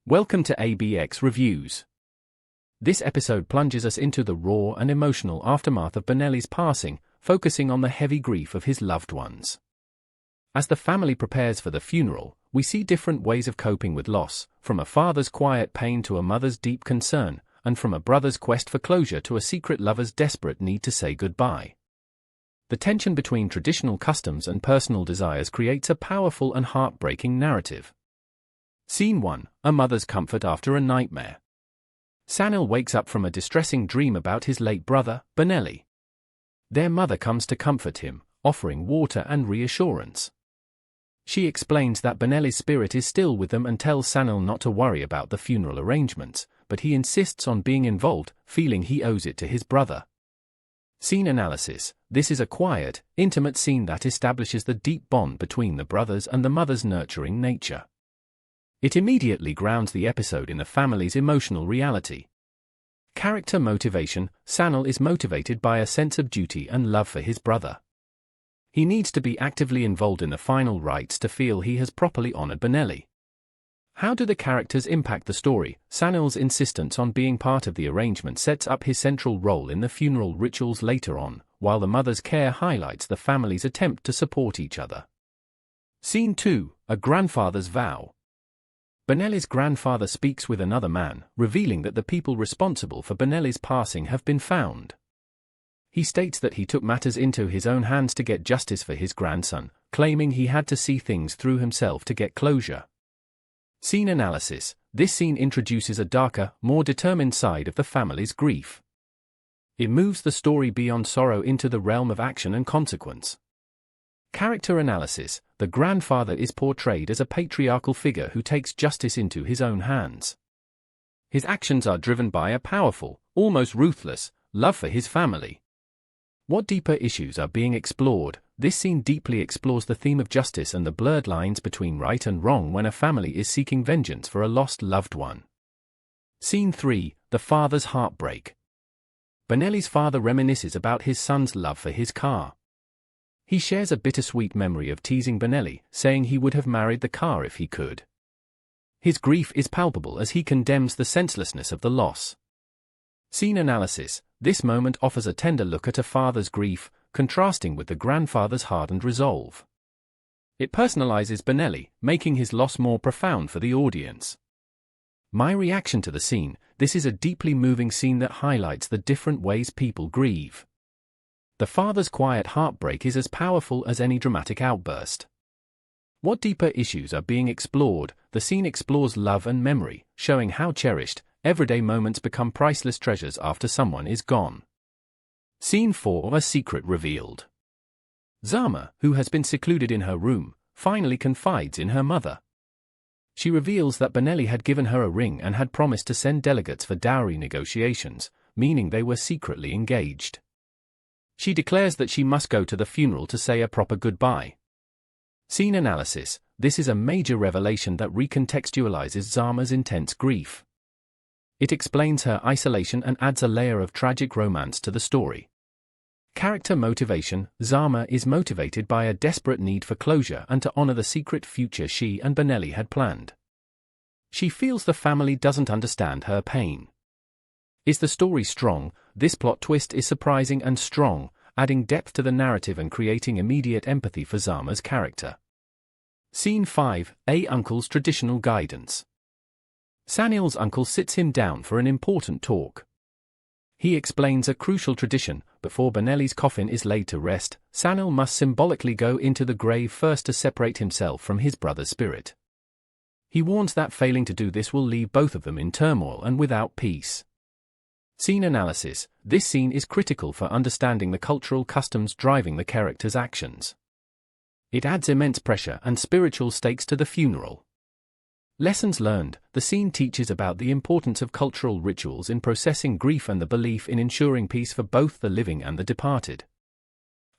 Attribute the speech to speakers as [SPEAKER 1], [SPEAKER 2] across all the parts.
[SPEAKER 1] Welcome to ABX Reviews. This episode plunges us into the raw and emotional aftermath of Benelli's passing, focusing on the heavy grief of his loved ones. As the family prepares for the funeral, we see different ways of coping with loss, from a father's quiet pain to a mother's deep concern, and from a brother's quest for closure to a secret lover's desperate need to say goodbye. The tension between traditional customs and personal desires creates a powerful and heartbreaking narrative. Scene 1. A mother's comfort after a nightmare. Sanil wakes up from a distressing dream about his late brother, Benelli. Their mother comes to comfort him, offering water and reassurance. She explains that Benelli's spirit is still with them and tells Sanil not to worry about the funeral arrangements, but he insists on being involved, feeling he owes it to his brother. Scene analysis. This is a quiet, intimate scene that establishes the deep bond between the brothers and the mother's nurturing nature. It immediately grounds the episode in the family's emotional reality. Character motivation. Sanil is motivated by a sense of duty and love for his brother. He needs to be actively involved in the final rites to feel he has properly honored Benelli. How do the characters impact the story? Sanil's insistence on being part of the arrangement sets up his central role in the funeral rituals later on, while the mother's care highlights the family's attempt to support each other. Scene 2. A grandfather's vow. Benelli's grandfather speaks with another man, revealing that the people responsible for Benelli's passing have been found. He states that he took matters into his own hands to get justice for his grandson, claiming he had to see things through himself to get closure. Scene analysis. This scene introduces a darker, more determined side of the family's grief. It moves the story beyond sorrow into the realm of action and consequence. Character analysis. The grandfather is portrayed as a patriarchal figure who takes justice into his own hands. His actions are driven by a powerful, almost ruthless, love for his family. What deeper issues are being explored? This scene deeply explores the theme of justice and the blurred lines between right and wrong when a family is seeking vengeance for a lost loved one. Scene 3. The father's heartbreak. Benelli's father reminisces about his son's love for his car. He shares a bittersweet memory of teasing Benelli, saying he would have married the car if he could. His grief is palpable as he condemns the senselessness of the loss. Scene analysis. This moment offers a tender look at a father's grief, contrasting with the grandfather's hardened resolve. It personalizes Benelli, making his loss more profound for the audience. My reaction to the scene. This is a deeply moving scene that highlights the different ways people grieve. The father's quiet heartbreak is as powerful as any dramatic outburst. What deeper issues are being explored? The scene explores love and memory, showing how cherished, everyday moments become priceless treasures after someone is gone. Scene 4. A secret revealed. Zama, who has been secluded in her room, finally confides in her mother. She reveals that Benelli had given her a ring and had promised to send delegates for dowry negotiations, meaning they were secretly engaged. She declares that she must go to the funeral to say a proper goodbye. Scene analysis. This is a major revelation that recontextualizes Zama's intense grief. It explains her isolation and adds a layer of tragic romance to the story. Character motivation. Zama is motivated by a desperate need for closure and to honor the secret future she and Benelli had planned. She feels the family doesn't understand her pain. Is the story strong? This plot twist is surprising and strong, adding depth to the narrative and creating immediate empathy for Zama's character. Scene 5. A uncle's traditional guidance. Sanil's uncle sits him down for an important talk. He explains a crucial tradition. Before Benelli's coffin is laid to rest, Sanil must symbolically go into the grave first to separate himself from his brother's spirit. He warns that failing to do this will leave both of them in turmoil and without peace. Scene analysis. This scene is critical for understanding the cultural customs driving the character's actions. It adds immense pressure and spiritual stakes to the funeral. Lessons learned. The scene teaches about the importance of cultural rituals in processing grief and the belief in ensuring peace for both the living and the departed.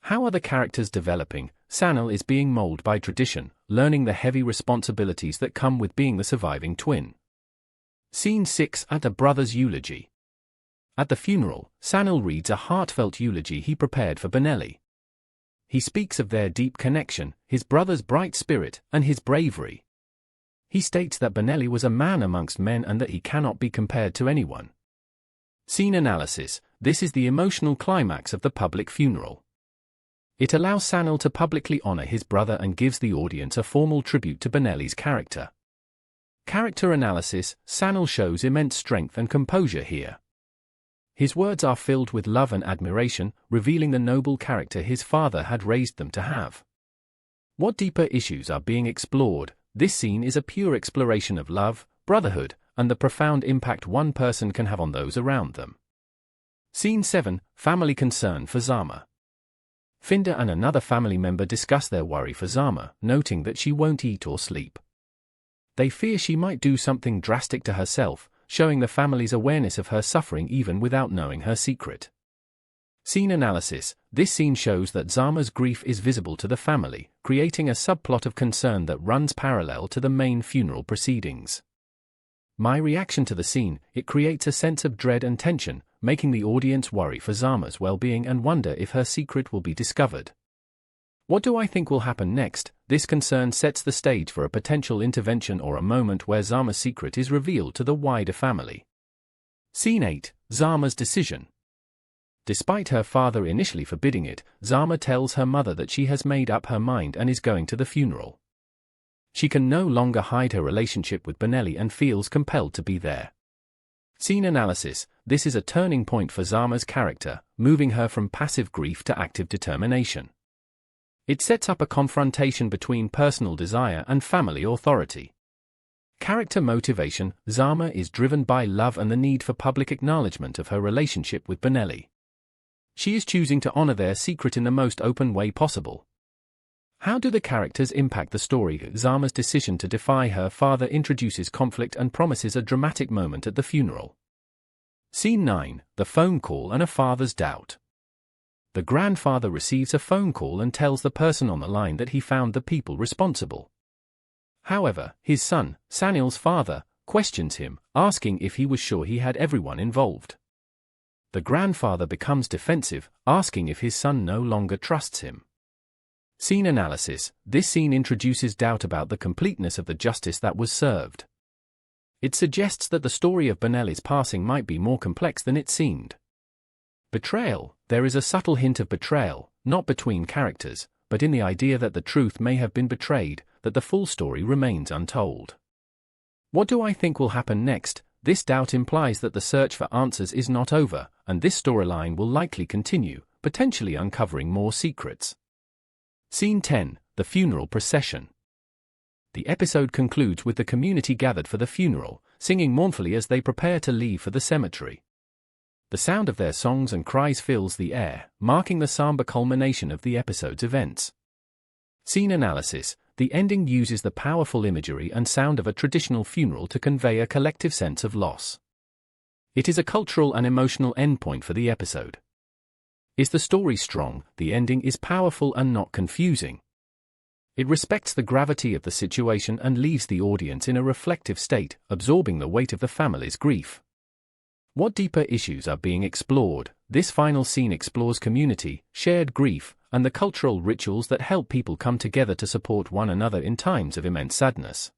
[SPEAKER 1] How are the characters developing? Sanil is being molded by tradition, learning the heavy responsibilities that come with being the surviving twin. Scene 6. At a brother's eulogy. At the funeral, Sanil reads a heartfelt eulogy he prepared for Benelli. He speaks of their deep connection, his brother's bright spirit, and his bravery. He states that Benelli was a man amongst men and that he cannot be compared to anyone. Scene analysis. This is the emotional climax of the public funeral. It allows Sanil to publicly honor his brother and gives the audience a formal tribute to Benelli's character. Character analysis. Sanil shows immense strength and composure here. His words are filled with love and admiration, revealing the noble character his father had raised them to have. What deeper issues are being explored? This scene is a pure exploration of love, brotherhood, and the profound impact one person can have on those around them. Scene 7. Family concern for Zama. Finda and another family member discuss their worry for Zama, noting that she won't eat or sleep. They fear she might do something drastic to herself, showing the family's awareness of her suffering even without knowing her secret. Scene analysis. This scene shows that Zama's grief is visible to the family, creating a subplot of concern that runs parallel to the main funeral proceedings. My reaction to the scene, it creates a sense of dread and tension, making the audience worry for Zama's well-being and wonder if her secret will be discovered. What do I think will happen next? This concern sets the stage for a potential intervention or a moment where Zama's secret is revealed to the wider family. Scene 8. Zama's decision. Despite her father initially forbidding it, Zama tells her mother that she has made up her mind and is going to the funeral. She can no longer hide her relationship with Benelli and feels compelled to be there. Scene analysis. This is a turning point for Zama's character, moving her from passive grief to active determination. It sets up a confrontation between personal desire and family authority. Character motivation. Zama is driven by love and the need for public acknowledgement of her relationship with Benelli. She is choosing to honor their secret in the most open way possible. How do the characters impact the story? Zama's decision to defy her father introduces conflict and promises a dramatic moment at the funeral. Scene 9. The phone call and a father's doubt. The grandfather receives a phone call and tells the person on the line that he found the people responsible. However, his son, Sanil's father, questions him, asking if he was sure he had everyone involved. The grandfather becomes defensive, asking if his son no longer trusts him. Scene analysis. This scene introduces doubt about the completeness of the justice that was served. It suggests that the story of Benelli's passing might be more complex than it seemed. Betrayal. There is a subtle hint of betrayal, not between characters, but in the idea that the truth may have been betrayed, that the full story remains untold. What do I think will happen next? This doubt implies that the search for answers is not over, and this storyline will likely continue, potentially uncovering more secrets. Scene 10. The funeral procession. The episode concludes with the community gathered for the funeral, singing mournfully as they prepare to leave for the cemetery. The sound of their songs and cries fills the air, marking the somber culmination of the episode's events. Scene analysis. The ending uses the powerful imagery and sound of a traditional funeral to convey a collective sense of loss. It is a cultural and emotional endpoint for the episode. Is the story strong? The ending is powerful and not confusing. It respects the gravity of the situation and leaves the audience in a reflective state, absorbing the weight of the family's grief. What deeper issues are being explored? This final scene explores community, shared grief, and the cultural rituals that help people come together to support one another in times of immense sadness.